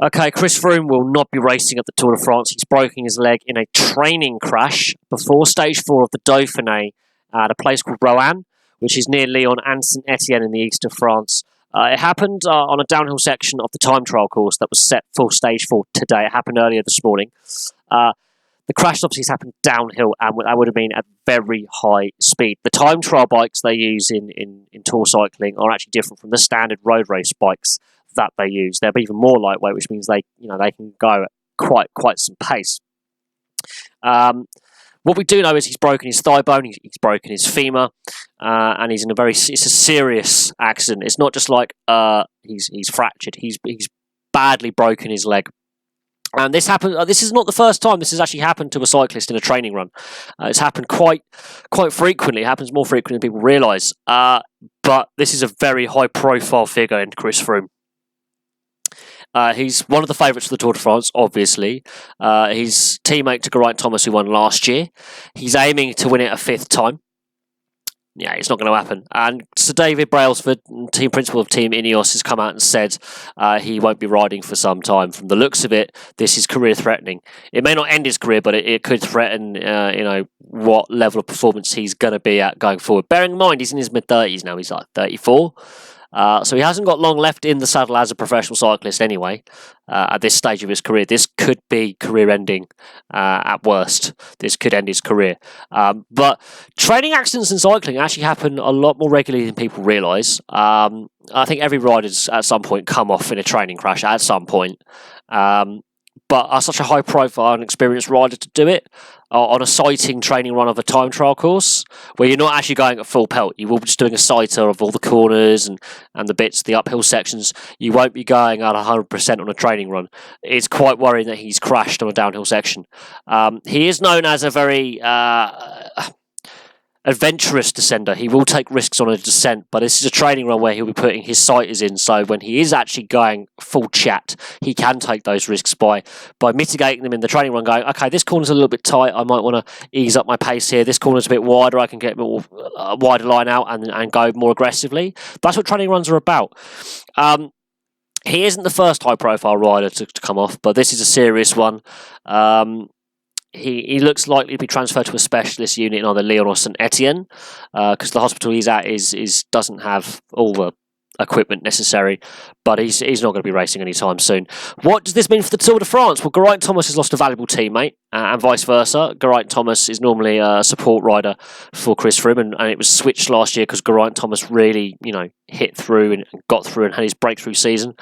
Okay, Chris Froome will not be racing at the Tour de France. He's broken his leg in a training crash before stage 4 of the Dauphine at a place called Roanne, which is near Lyon and Saint Etienne in the east of France. It happened on a downhill section of the time trial course that was set for stage 4 today. It happened earlier this morning. The crash obviously has happened downhill, and that would have been at very high speed. The time trial bikes they use in tour cycling are actually different from the standard road race bikes that they use. They're even more lightweight, which means they can go at quite some pace. What we do know is he's broken his thigh bone, he's broken his femur, and he's in it's a serious accident. It's not just like he's fractured. He's badly broken his leg. And this happened. This is not the first time this has actually happened to a cyclist in a training run. It's happened quite frequently. It happens more frequently than people realise. But this is a very high-profile figure in Chris Froome. He's one of the favourites for the Tour de France, obviously. His teammate to Geraint Thomas, who won last year. He's aiming to win it a 5th time. Yeah, it's not going to happen. And Sir David Brailsford, team principal of Team Ineos, has come out and said he won't be riding for some time. From the looks of it, this is career-threatening. It may not end his career, but it could threaten, what level of performance he's going to be at going forward. Bearing in mind, he's in his mid-30s now. He's like 34. So he hasn't got long left in the saddle as a professional cyclist anyway, at this stage of his career. This could be career-ending at worst. This could end his career. But training accidents in cycling actually happen a lot more regularly than people realise. I think every rider's at some point come off in a training crash at some point. But are such a high-profile and experienced rider to do it on a sighting training run of a time trial course, where you're not actually going at full pelt. You will be just doing a sighter of all the corners and the bits, the uphill sections. You won't be going at 100% on a training run. It's quite worrying that he's crashed on a downhill section. He is known as a very adventurous descender. He will take risks on a descent, but this is a training run where he'll be putting his sighters in, so when he is actually going full chat, he can take those risks by mitigating them in the training run, going, okay, this corner's a little bit tight, I might want to ease up my pace here, this corner's a bit wider, I can get more wider line out and go more aggressively. That's what training runs are about. He isn't the first high-profile rider to come off, but this is a serious one. He looks likely to be transferred to a specialist unit in either Lyon or Saint Etienne, because the hospital he's at doesn't have all the equipment necessary, but he's not going to be racing anytime soon. What does this mean for the Tour de France? Well, Geraint Thomas has lost a valuable teammate, and vice versa. Geraint Thomas is normally a support rider for Chris Froome, and it was switched last year because Geraint Thomas really, hit through and got through and had his breakthrough season.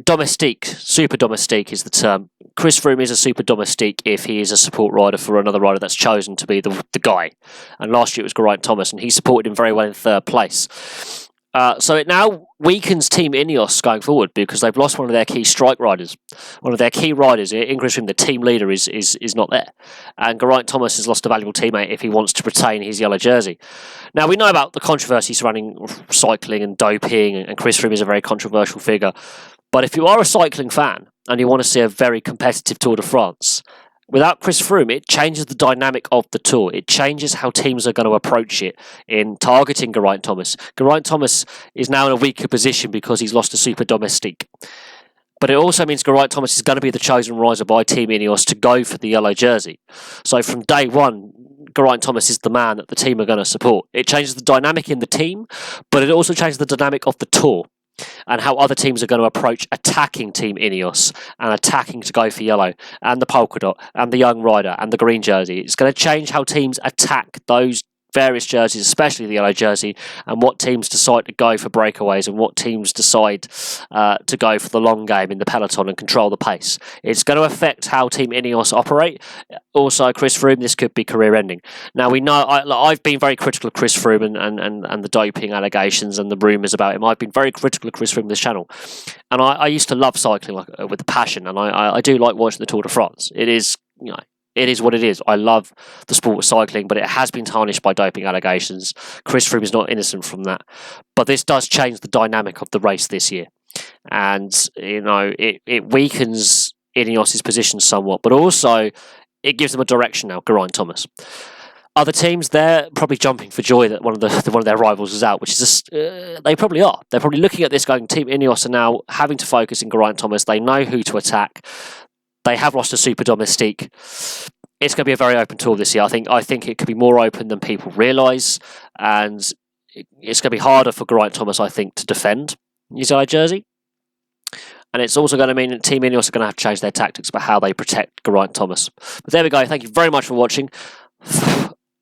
Domestique, super domestique is the term. Chris Froome is a super domestique if he is a support rider for another rider that's chosen to be the guy. And last year it was Geraint Thomas, and he supported him very well in 3rd place. So it now weakens Team Ineos going forward because they've lost one of their key strike riders. One of their key riders, in Chris Froome, the team leader, is not there. And Geraint Thomas has lost a valuable teammate if he wants to retain his yellow jersey. Now, we know about the controversy surrounding cycling and doping, and Chris Froome is a very controversial figure. But if you are a cycling fan and you want to see a very competitive Tour de France, without Chris Froome, it changes the dynamic of the Tour. It changes how teams are going to approach it in targeting Geraint Thomas. Geraint Thomas is now in a weaker position because he's lost a super domestique. But it also means Geraint Thomas is going to be the chosen rider by Team Ineos to go for the yellow jersey. So from day one, Geraint Thomas is the man that the team are going to support. It changes the dynamic in the team, but it also changes the dynamic of the Tour and how other teams are going to approach attacking Team Ineos and attacking to go for yellow and the polka dot and the young rider and the green jersey. It's going to change how teams attack those various jerseys, especially the yellow jersey, and what teams decide to go for breakaways and what teams decide to go for the long game in the peloton and control the pace. It's going to affect how Team Ineos operate. Also, Chris Froome, this could be career-ending. Now, we know I've been very critical of Chris Froome and the doping allegations and the rumours about him. I've been very critical of Chris Froome this channel, and I used to love cycling with a passion, and I do like watching the Tour de France. It is, it is what it is. I love the sport of cycling, but it has been tarnished by doping allegations. Chris Froome is not innocent from that. But this does change the dynamic of the race this year. And, it weakens Ineos' position somewhat, but also it gives them a direction now, Geraint Thomas. other teams, they're probably jumping for joy that one of their rivals is out, which is just, they probably are. They're probably looking at this going, Team Ineos are now having to focus in Geraint Thomas. They know who to attack. They have lost a Super Domestique. It's going to be a very open tour this year. I think it could be more open than people realise, and it's going to be harder for Geraint Thomas, I think, to defend his eye jersey. And it's also going to mean that Team Ineos are going to have to change their tactics about how they protect Geraint Thomas. But there we go. Thank you very much for watching.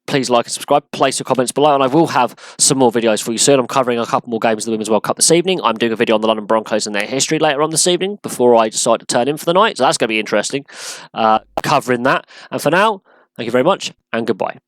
Please like and subscribe, place your comments below, and I will have some more videos for you soon. I'm covering a couple more games of the Women's World Cup this evening. I'm doing a video on the London Broncos and their history later on this evening before I decide to turn in for the night, so that's going to be interesting, covering that. And for now, thank you very much, and goodbye.